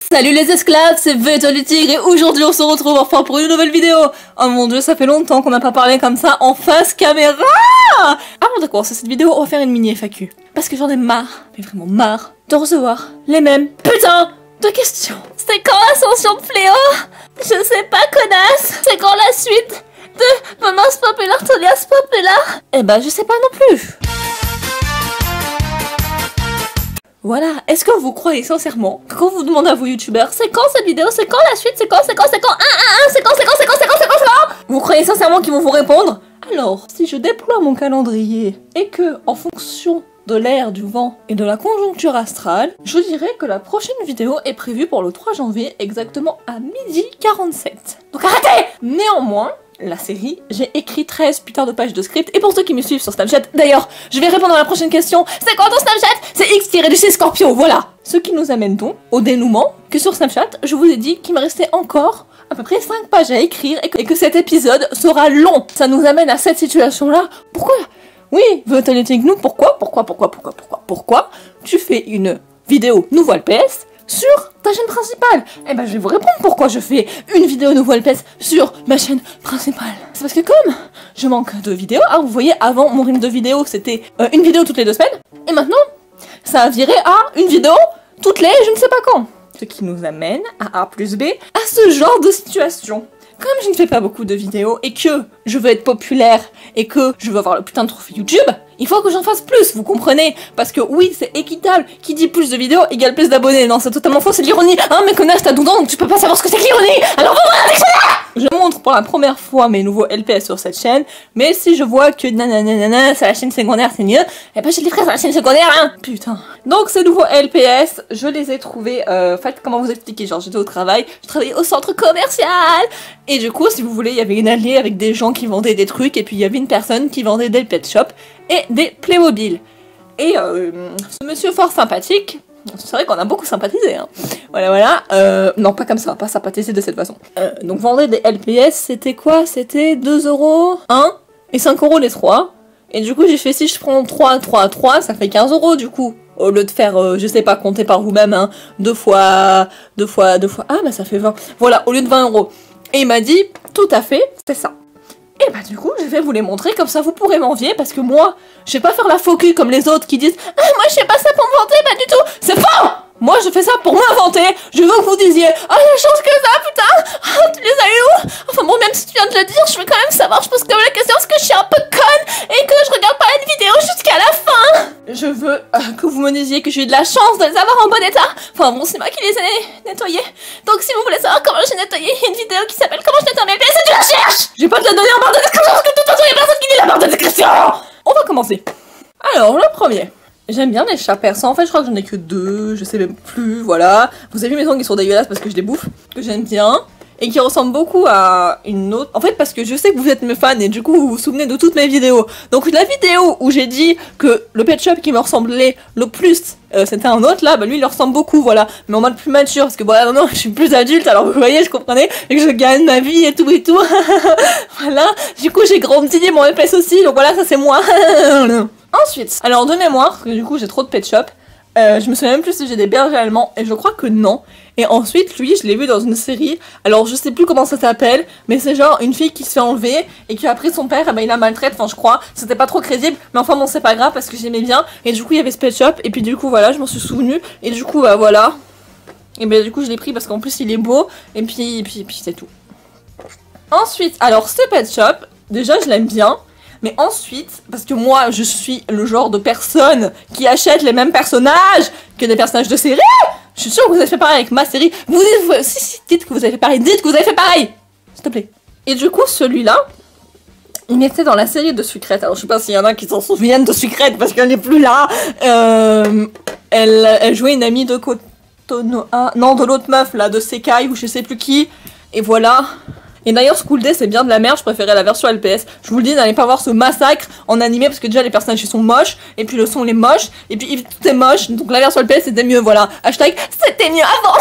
Salut les esclaves, c'est Veto le Tigre et aujourd'hui on se retrouve enfin pour une nouvelle vidéo. Oh mon dieu, ça fait longtemps qu'on n'a pas parlé comme ça en face caméra. Avant de commencer cette vidéo, on va faire une mini FAQ. Parce que j'en ai marre, mais vraiment marre, de recevoir les mêmes putains de questions. C'est quand l'ascension de Fléau? Je sais pas, connasse. C'est quand la suite de Mamas Populaire, Tolias Populaire? Eh ben je sais pas non plus. Voilà, est-ce que vous croyez sincèrement que quand vous demandez à vos youtubeurs c'est quand cette vidéo, c'est quand la suite, c'est quand, c'est quand, c'est quand, vous croyez sincèrement qu'ils vont vous répondre? Alors, si je déploie mon calendrier et que, en fonction de l'air, du vent et de la conjoncture astrale, je dirais que la prochaine vidéo est prévue pour le 3 janvier, exactement à 12h47. Donc arrêtez! Néanmoins, la série, j'ai écrit 13 putains de pages de script, et pour ceux qui me suivent sur Snapchat, d'ailleurs, je vais répondre à la prochaine question, c'est quoi ton Snapchat? C'est X-du Scorpio, voilà. Ce qui nous amène donc au dénouement que sur Snapchat, je vous ai dit qu'il me restait encore à peu près 5 pages à écrire et que cet épisode sera long. Ça nous amène à cette situation-là. Pourquoi? Oui, Votolytic nous, pourquoi tu fais une vidéo nouveau LPS sur ta chaîne principale? Eh ben je vais vous répondre pourquoi je fais une vidéo nouveau LPS sur ma chaîne principale. C'est parce que comme je manque de vidéos, hein, vous voyez avant mon rythme de vidéo c'était une vidéo toutes les 2 semaines, et maintenant ça a viré à une vidéo toutes les je ne sais pas quand. Ce qui nous amène à A plus B, à ce genre de situation. Comme je ne fais pas beaucoup de vidéos et que je veux être populaire et que je veux avoir le putain de trophée YouTube, il faut que j'en fasse plus, vous comprenez? Parce que oui, c'est équitable, qui dit plus de vidéos égale plus d'abonnés. Non, c'est totalement faux, c'est de l'ironie. Hein, mais connasse, t'as 12 ans, donc tu peux pas savoir ce que c'est que l'ironie. Alors je montre pour la première fois mes nouveaux LPS sur cette chaîne, mais si je vois que nanana, c'est la chaîne secondaire, c'est mieux, et ben je les ferai sur la chaîne secondaire, hein. Putain. Donc ces nouveaux LPS, je les ai trouvés, faites comment vous expliquer, genre j'étais au travail, je travaillais au centre commercial, et du coup, si vous voulez, il y avait une allée avec des gens qui vendaient des trucs, et puis il y avait une personne qui vendait des pet shops et des Playmobil. Et ce monsieur fort sympathique, c'est vrai qu'on a beaucoup sympathisé, hein. Voilà, non pas comme ça, pas sympathisé de cette façon. Donc vendait des LPS, c'était quoi? C'était 2 €, 1 et 5 € les 3. Et du coup j'ai fait, si je prends 3, ça fait 15 € du coup. Au lieu de faire, je sais pas, compter par vous-même, hein, 2 fois, ah bah ça fait 20. Voilà, au lieu de 20 €. Et il m'a dit, tout à fait, c'est ça. Et bah du coup, je vais vous les montrer, comme ça vous pourrez m'envier, parce que moi, je vais pas faire la faux cul comme les autres qui disent « Ah, moi je fais pas ça pour me vanter, pas du tout !» C'est faux! Moi je fais ça pour m'inventer, je veux que vous disiez « Ah, la chance que ça, putain! Ah, tu les as eu où ?» Enfin bon, même si tu viens de le dire, je veux quand même savoir, je pose quand même la question, parce que je suis un peu conne, et que je regarde pas une vidéo jusqu'à la fin. Je veux que vous me disiez que j'ai eu de la chance de les avoir en bon état. Enfin bon, c'est moi qui les ai nettoyés. Donc si vous voulez savoir comment j'ai nettoyé, il y a une vidéo qui s'appelle « Comment je nettoie mes LPS » et tu la cherches. Je vais pas te la donner en barre de description, parce que de toute façon, il y a personne qui lit la barre de description. On va commencer. Alors, le premier. J'aime bien les chats persans, en fait je crois que j'en ai que 2, je sais même plus, voilà. Vous avez vu mes ongles qui sont dégueulasses parce que je les bouffe, que j'aime bien, et qui ressemblent beaucoup à une autre. En fait parce que je sais que vous êtes mes fans et du coup vous vous souvenez de toutes mes vidéos. Donc la vidéo où j'ai dit que le pet shop qui me ressemblait le plus, c'était un autre là, bah lui il leur ressemble beaucoup, voilà. Mais en mode plus mature, parce que voilà, non, je suis plus adulte, alors vous voyez, je comprenais, et que je gagne ma vie et tout. Voilà, du coup j'ai grandi mon LPS aussi, donc voilà, ça c'est moi. Ensuite, alors de mémoire, parce que du coup j'ai trop de pet shop, je me souviens même plus si j'ai des bergers allemands, et je crois que non. Et ensuite, lui, je l'ai vu dans une série, alors je sais plus comment ça s'appelle, mais c'est genre une fille qui se fait enlever, et qu'après son père, eh ben, il la maltraite, enfin je crois, c'était pas trop crédible, mais enfin bon c'est pas grave parce que j'aimais bien, et du coup il y avait ce pet shop, et puis du coup voilà, je m'en suis souvenue, et du coup bah voilà, et ben du coup je l'ai pris parce qu'en plus il est beau, et puis c'est tout. Ensuite, alors ce pet shop, déjà je l'aime bien. Mais ensuite, parce que moi je suis le genre de personne qui achète les mêmes personnages que des personnages de série. Je suis sûre que vous avez fait pareil avec ma série. Vous dites, si, dites que vous avez fait pareil, dites que vous avez fait pareil, s'il te plaît. Et du coup celui-là, il était dans la série de Sucrète. Alors je sais pas s'il y en a qui s'en souviennent de Sucrète parce qu'elle n'est plus là. Elle jouait une amie de Kotonoha, non de l'autre meuf là, de Sekai ou je sais plus qui. Et voilà. Et d'ailleurs School Day c'est bien de la merde, je préférais la version LPS. Je vous le dis, n'allez pas voir ce massacre en animé parce que déjà les personnages ils sont moches, et puis le son il est moche, et puis tout est moche, donc la version LPS c'était mieux, voilà. Hashtag c'était mieux avant.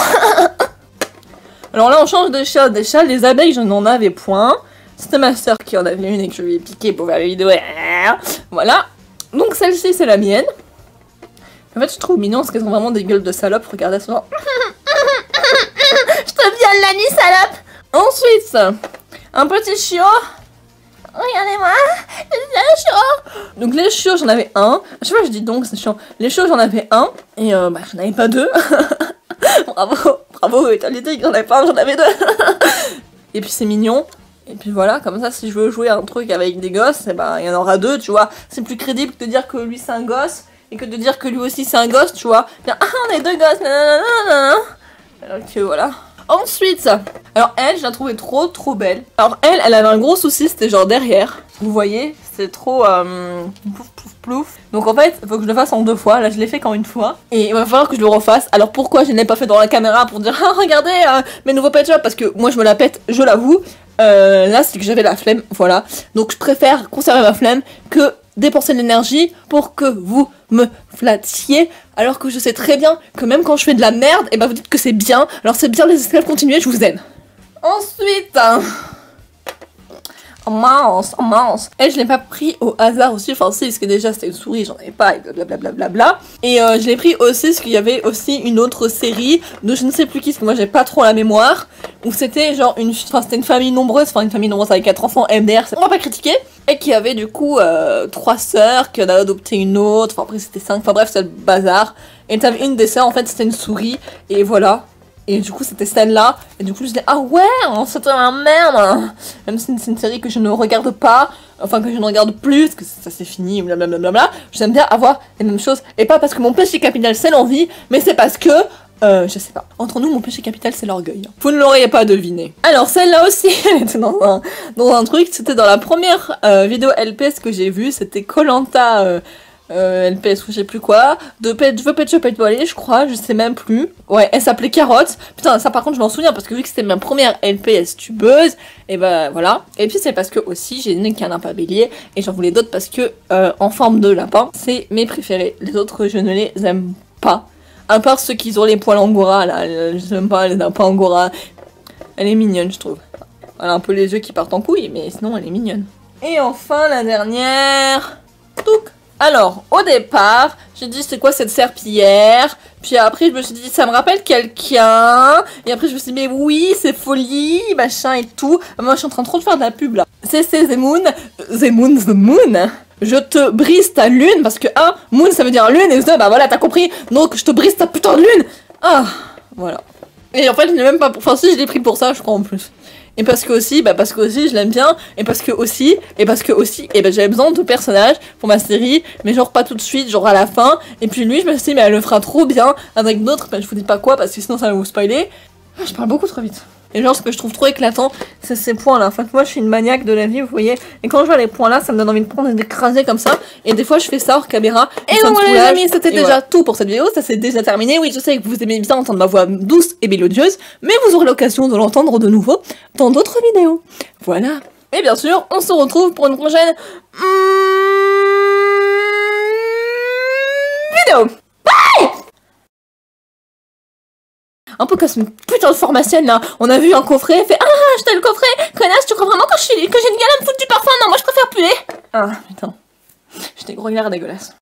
Alors là on change de chat, des chats, les abeilles je n'en avais point. C'était ma soeur qui en avait une et que je lui ai piqué pour faire la vidéo. Voilà. Donc celle-ci c'est la mienne. En fait je trouve mignon parce qu'elles ont vraiment des gueules de salopes, regardez ça. un petit chiot. Regardez-moi, c'est chiot. Donc les chiots, j'en avais un. Je sais pas, je dis donc, c'est chiant. Les chiots, j'en avais un. Et j'en avais pas deux. Bravo, égalité, j'en avais pas un, j'en avais deux. Et puis c'est mignon. Et puis voilà, comme ça, si je veux jouer à un truc avec des gosses, il y en aura deux, tu vois. C'est plus crédible de dire que lui c'est un gosse et que de dire que lui aussi c'est un gosse, tu vois. Bien, on est deux gosses, nanana. Alors que voilà. Ensuite, alors elle, je la trouvais trop belle. Alors elle avait un gros souci, c'était genre derrière. Vous voyez, c'est trop plouf. Donc en fait, il faut que je le fasse en 2 fois. Là, je l'ai fait qu'en 1 fois. Et il va falloir que je le refasse. Alors pourquoi je ne l'ai pas fait dans la caméra pour dire ah regardez mes nouveaux pet shops, parce que moi je me la pète, je l'avoue. Là, c'est que j'avais la flemme, voilà. Donc je préfère conserver ma flemme que dépenser de l'énergie pour que vous me flattiez, alors que je sais très bien que même quand je fais de la merde, et vous dites que c'est bien, alors c'est bien les esclaves, continuez, je vous aime. Ensuite, oh mince. Et je l'ai pas pris au hasard aussi, enfin si, parce que déjà c'était une souris, j'en avais pas, et blablabla. Et je l'ai pris aussi parce qu'il y avait aussi une autre série de je ne sais plus qui, parce que moi j'ai pas trop la mémoire, où c'était genre c'était une famille nombreuse, avec 4 enfants, MDR, on va pas critiquer, et qui avait du coup 3 sœurs, qui en a adopté une autre, enfin après c'était 5, enfin bref c'est le bazar. Et t'avais une des sœurs, en fait c'était une souris, et voilà. Et du coup c'était celle-là, et du coup je disais ah ouais, c'était un merde. Même si c'est une série que je ne regarde pas, enfin que je ne regarde plus, parce que ça c'est fini, blablabla. J'aime bien avoir les mêmes choses, et pas parce que mon péché capital c'est l'envie, mais c'est parce que, je sais pas. Entre nous, mon péché capital c'est l'orgueil. Vous ne l'auriez pas deviné. Alors celle-là aussi, elle était dans un truc, c'était dans la première vidéo LPS que j'ai vue, c'était Koh-Lanta LPS ou je sais plus quoi, de Pet Shop étoilé, je crois, je sais même plus. Ouais, elle s'appelait Carotte. Putain, ça par contre je m'en souviens parce que vu que c'était ma première LPS tubeuse, et voilà. Et puis c'est parce que aussi j'ai donné qu'un lapin bélier et j'en voulais d'autres parce que en forme de lapin, c'est mes préférés. Les autres je ne les aime pas. À part ceux qui ont les poils angora là, je n'aime pas les lapins angora. Elle est mignonne je trouve. Elle a un peu les yeux qui partent en couille, mais sinon elle est mignonne. Et enfin la dernière. Touc. Alors, au départ, j'ai dit c'est quoi cette serpillière? Puis après je me suis dit ça me rappelle quelqu'un. Et après je me suis dit mais oui c'est folie, machin et tout. Moi je suis en train trop de faire de la pub là. C'est The Moon. Je te brise ta lune parce que moon ça veut dire lune et bah voilà t'as compris. Donc je te brise ta putain de lune. Ah voilà. Et en fait je l'ai même pas, enfin si je l'ai pris pour ça je crois en plus. Et parce que aussi je l'aime bien, et parce que aussi, j'avais besoin de personnages pour ma série, mais genre pas tout de suite, genre à la fin. Et puis lui, je me suis dit, mais elle le fera trop bien avec d'autres, je vous dis pas quoi, parce que sinon ça va vous spoiler. Je parle beaucoup trop vite. Et genre, ce que je trouve trop éclatant, c'est ces points-là. En fait, moi, je suis une maniaque de la vie, vous voyez. Et quand je vois les points-là, ça me donne envie de prendre et d'écraser comme ça. Et des fois, je fais ça hors caméra. Et donc, les amis, c'était déjà tout pour cette vidéo. Ça s'est déjà terminé. Oui, je sais que vous aimez bien entendre ma voix douce et mélodieuse. Mais vous aurez l'occasion de l'entendre de nouveau dans d'autres vidéos. Voilà. Et bien sûr, on se retrouve pour une prochaine vidéo. Bye! Un peu comme une putain de pharmacienne là. On a vu un coffret, elle fait ah, acheté le coffret. Connasse, tu crois vraiment que j'ai une gueule à me foutre du parfum? Non, moi je préfère puer. Ah putain. J'ai des gros regards dégueulasses.